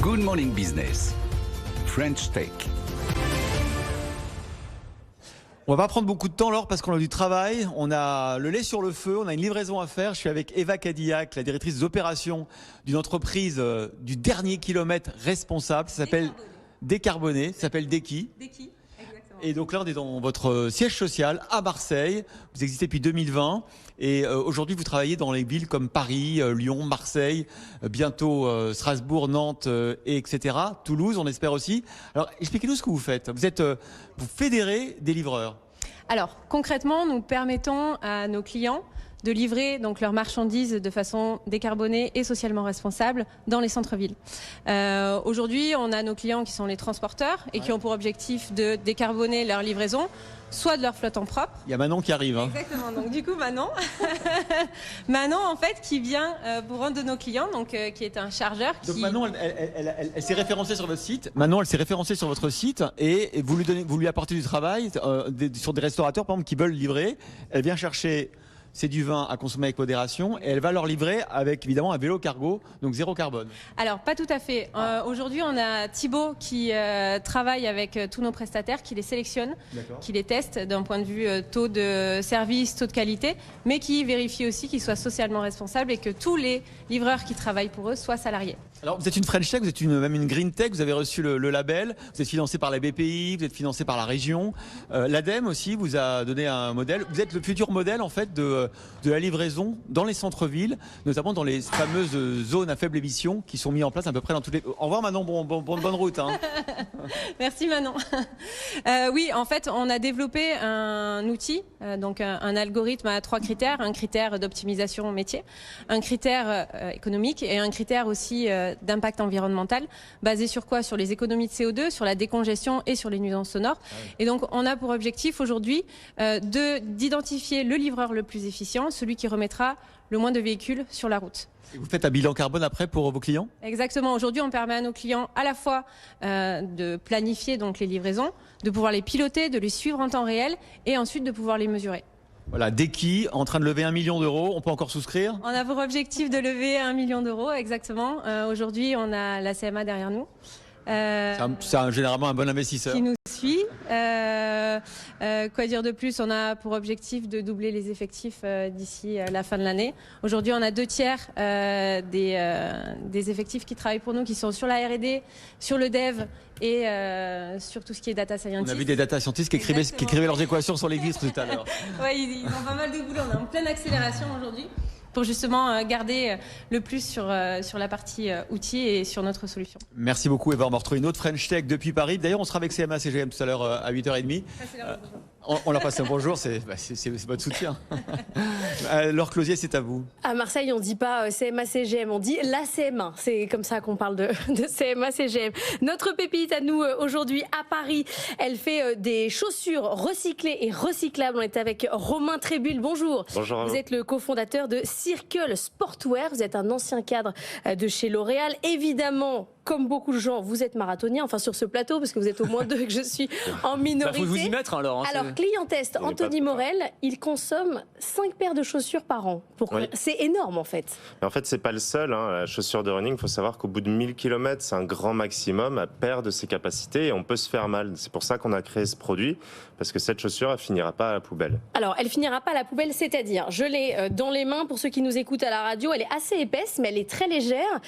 Good Morning Business, French Tech. On va pas prendre beaucoup de temps, Laure, parce qu'on a du travail. On a le lait sur le feu, on a une livraison à faire. Je suis avec Eva Cadillac, la directrice des opérations d'une entreprise du dernier kilomètre responsable. Ça s'appelle Décarboné, ça s'appelle Deki. Deki, exactement. Et donc là, on est dans votre siège social à Marseille. Vous existez depuis 2020 et aujourd'hui, vous travaillez dans les villes comme Paris, Lyon, Marseille, bientôt Strasbourg, Nantes, et etc. Toulouse, on espère aussi. Alors, expliquez-nous ce que vous faites. Vous fédérez des livreurs. Alors, concrètement, nous permettons à nos clients de livrer donc leurs marchandises de façon décarbonée et socialement responsable dans les centres-villes. Aujourd'hui, on a nos clients qui sont les transporteurs et qui ont pour objectif de décarboner leur livraison, soit de leur flotte en propre. Il y a Manon qui arrive. Exactement. Donc du coup, Manon, Manon en fait, qui vient pour un de nos clients, donc qui est un chargeur. Donc Manon, elle s'est référencée sur votre site. Manon, elle s'est référencée sur votre site et vous lui apportez du travail sur des restaurateurs, par exemple, qui veulent livrer. Elle vient chercher. C'est du vin à consommer avec modération et elle va leur livrer avec évidemment un vélo cargo, donc zéro carbone. Alors pas tout à fait. Aujourd'hui on a Thibaut qui travaille avec tous nos prestataires, qui les sélectionne, qui les teste d'un point de vue taux de service, taux de qualité, mais qui vérifie aussi qu'ils soient socialement responsables et que tous les livreurs qui travaillent pour eux soient salariés. Alors vous êtes une French Tech, vous êtes même une Green Tech, vous avez reçu le label, vous êtes financé par la BPI, vous êtes financé par la région. L'ADEME aussi vous a donné un modèle. Vous êtes le futur modèle en fait de la livraison dans les centres-villes, notamment dans les fameuses zones à faible émission qui sont mises en place à peu près dans toutes les... Au revoir Manon, bonne route. Hein. Merci Manon. Oui, en fait, on a développé un outil, donc un algorithme à 3 critères. Un critère d'optimisation métier, un critère économique et un critère aussi d'impact environnemental, basé sur quoi? Sur les économies de CO2, sur la décongestion et sur les nuisances sonores. Et donc, on a pour objectif aujourd'hui d'identifier le livreur le plus efficient, celui qui remettra le moins de véhicules sur la route. Et vous faites un bilan carbone après pour vos clients? Exactement. Aujourd'hui, on permet à nos clients à la fois de planifier donc les livraisons, de pouvoir les piloter, de les suivre en temps réel et ensuite de pouvoir les mesurer. Voilà, Deki, en train de lever 1 million d'euros, on peut encore souscrire? On a pour objectif de lever 1 million d'euros, exactement. Aujourd'hui, on a la CMA derrière nous. C'est généralement un bon investisseur. Qui nous suit. Quoi dire de plus? On a pour objectif de doubler les effectifs d'ici la fin de l'année. Aujourd'hui, on a 2/3 des effectifs qui travaillent pour nous, qui sont sur la R&D, sur le dev et sur tout ce qui est data scientist. On a vu des data scientists qui écrivaient leurs équations sur les vitres tout à l'heure. Oui, ils ont pas mal de boulot. On est en pleine accélération aujourd'hui, pour justement garder le plus sur la partie outils et sur notre solution. Merci beaucoup Eva, on va retrouver une autre French Tech depuis Paris. D'ailleurs, on sera avec CMA CGM tout à l'heure à 8h30. On leur passe un bonjour, c'est votre soutien. Laure Closier, c'est à vous. À Marseille, on ne dit pas CMA-CGM, on dit la CMA. C'est comme ça qu'on parle de CMA-CGM. Notre pépite à nous aujourd'hui à Paris, elle fait des chaussures recyclées et recyclables. On est avec Romain Trébul. Bonjour. Bonjour. Vous êtes le cofondateur de Circle Sportwear. Vous êtes un ancien cadre de chez L'Oréal. Évidemment, comme beaucoup de gens, vous êtes marathonien, enfin sur ce plateau, parce que vous êtes au moins 2 et que je suis en minorité. Faut vous y mettre alors. Alors, client test, Anthony Morel, il consomme 5 paires de chaussures par an. Pourquoi? Oui. C'est énorme en fait. Mais en fait, c'est pas le seul. La chaussure de running, il faut savoir qu'au bout de 1000 km, c'est un grand maximum à perdre ses capacités et on peut se faire mal. C'est pour ça qu'on a créé ce produit, parce que cette chaussure, elle finira pas à la poubelle. Alors, elle finira pas à la poubelle, c'est-à-dire, je l'ai dans les mains pour ceux qui nous écoutent à la radio, elle est assez épaisse, mais elle est très légère.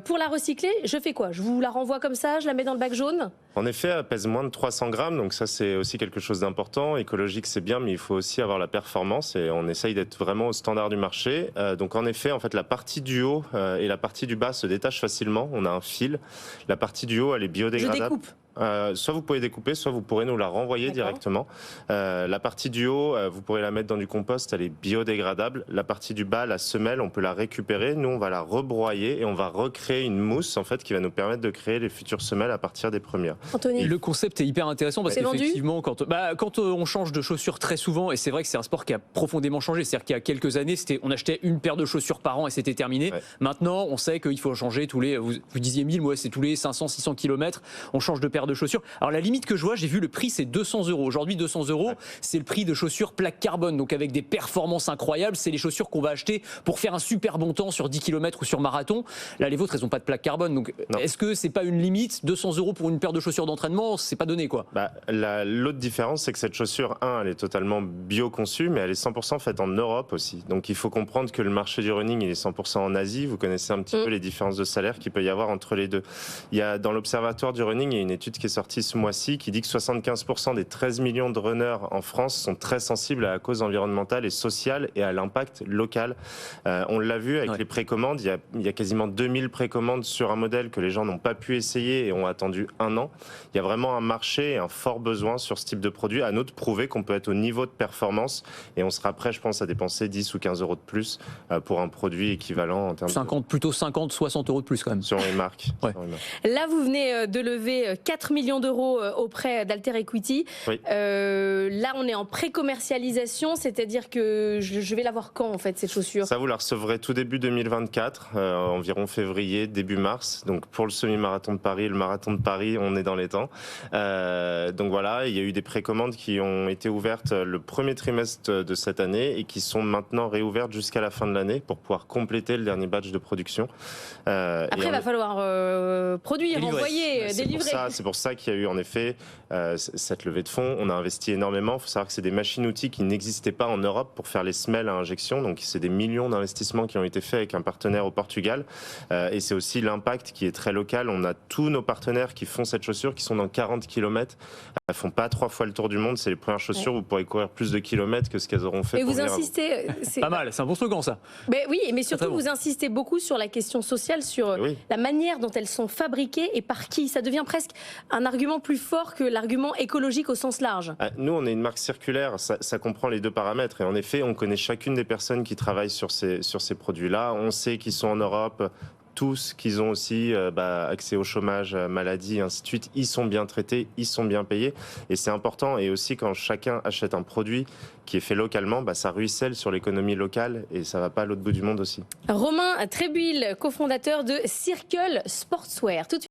Pour la recycler, je fais quoi? Je vous la renvoie comme ça, je la mets dans le bac jaune? En effet, elle pèse moins de 300 grammes, donc ça c'est aussi quelque chose d'important. Écologique, c'est bien, mais il faut aussi avoir la performance et on essaye d'être vraiment au standard du marché. Donc en effet, la partie du haut et la partie du bas se détachent facilement. On a un fil. La partie du haut, elle est biodégradable. Je découpe. Soit vous pouvez découper, soit vous pourrez nous la renvoyer directement. La partie du haut, vous pourrez la mettre dans du compost, elle est biodégradable. La partie du bas, la semelle, on peut la récupérer. Nous, on va la rebroyer et on va recréer une mousse qui va nous permettre de créer les futures semelles à partir des premières. Anthony. Le concept est hyper intéressant parce qu'effectivement, quand on change de chaussures très souvent, et c'est vrai que c'est un sport qui a profondément changé, c'est-à-dire qu'il y a quelques années, on achetait une paire de chaussures par an et c'était terminé. Ouais. Maintenant, on sait qu'il faut changer tous les, vous disiez 1000, moi c'est tous les 500-600 km, on change de paire paire de chaussures. Alors la limite que je vois, j'ai vu le prix, c'est 200 €. Aujourd'hui, 200 €, c'est le prix de chaussures plaque carbone, donc avec des performances incroyables. C'est les chaussures qu'on va acheter pour faire un super bon temps sur 10 km ou sur marathon. Là, les vôtres, elles n'ont pas de plaque carbone. Donc, est-ce que c'est pas une limite 200 € pour une paire de chaussures d'entraînement, c'est pas donné, quoi. L'autre différence, c'est que cette chaussure, elle est totalement bio-conçue, mais elle est 100% faite en Europe aussi. Donc, il faut comprendre que le marché du running, il est 100% en Asie. Vous connaissez un petit peu les différences de salaire qu'il peut y avoir entre les deux. Il y a, dans l'Observatoire du running, il y a une étude qui est sortie ce mois-ci qui dit que 75% des 13 millions de runners en France sont très sensibles à la cause environnementale et sociale et à l'impact local. On l'a vu avec les précommandes. Il y a quasiment 2000 précommandes sur un modèle que les gens n'ont pas pu essayer et ont attendu 1 an. Il y a vraiment un marché et un fort besoin sur ce type de produit. À nous de prouver qu'on peut être au niveau de performance et on sera prêt, je pense, à dépenser 10 ou 15 € de plus pour un produit équivalent en termes plutôt 50, 60 € de plus quand même. Sur les marques. Ouais. Là, vous venez de lever 4 millions d'euros auprès d'Alter Equity. Oui. Là, on est en pré-commercialisation, c'est-à-dire que je vais la voir quand, en fait, cette chaussure? Ça, vous la recevrez tout début 2024, environ février, début mars. Donc, pour le semi-marathon de Paris, le marathon de Paris, on est dans les temps. Donc voilà, il y a eu des précommandes qui ont été ouvertes le premier trimestre de cette année et qui sont maintenant réouvertes jusqu'à la fin de l'année pour pouvoir compléter le dernier batch de production. Après, il va falloir produire, envoyer, délivrer. C'est pour ça qu'il y a eu en effet cette levée de fonds. On a investi énormément. Il faut savoir que c'est des machines-outils qui n'existaient pas en Europe pour faire les semelles à injection. Donc c'est des millions d'investissements qui ont été faits avec un partenaire au Portugal. Et c'est aussi l'impact qui est très local. On a tous nos partenaires qui font cette chaussure, qui sont dans 40 km. Elles font pas 3 fois le tour du monde. C'est les premières chaussures où vous pourrez courir plus de kilomètres que ce qu'elles auront fait. Et vous insistez. Pas mal, c'est un bon slogan ça. Mais oui, mais surtout vous insistez beaucoup sur la question sociale, sur la manière dont elles sont fabriquées et par qui. Ça devient presque un argument plus fort que l'argument écologique au sens large. Nous, on est une marque circulaire, ça comprend les deux paramètres. Et en effet, on connaît chacune des personnes qui travaillent sur ces produits-là. On sait qu'ils sont en Europe. Tous qu'ils ont aussi accès au chômage, maladie, et ainsi de suite. Ils sont bien traités, ils sont bien payés. Et c'est important. Et aussi, quand chacun achète un produit qui est fait localement, ça ruisselle sur l'économie locale et ça ne va pas à l'autre bout du monde aussi. Romain Trébuil, cofondateur de Circle Sportswear. Tout de suite.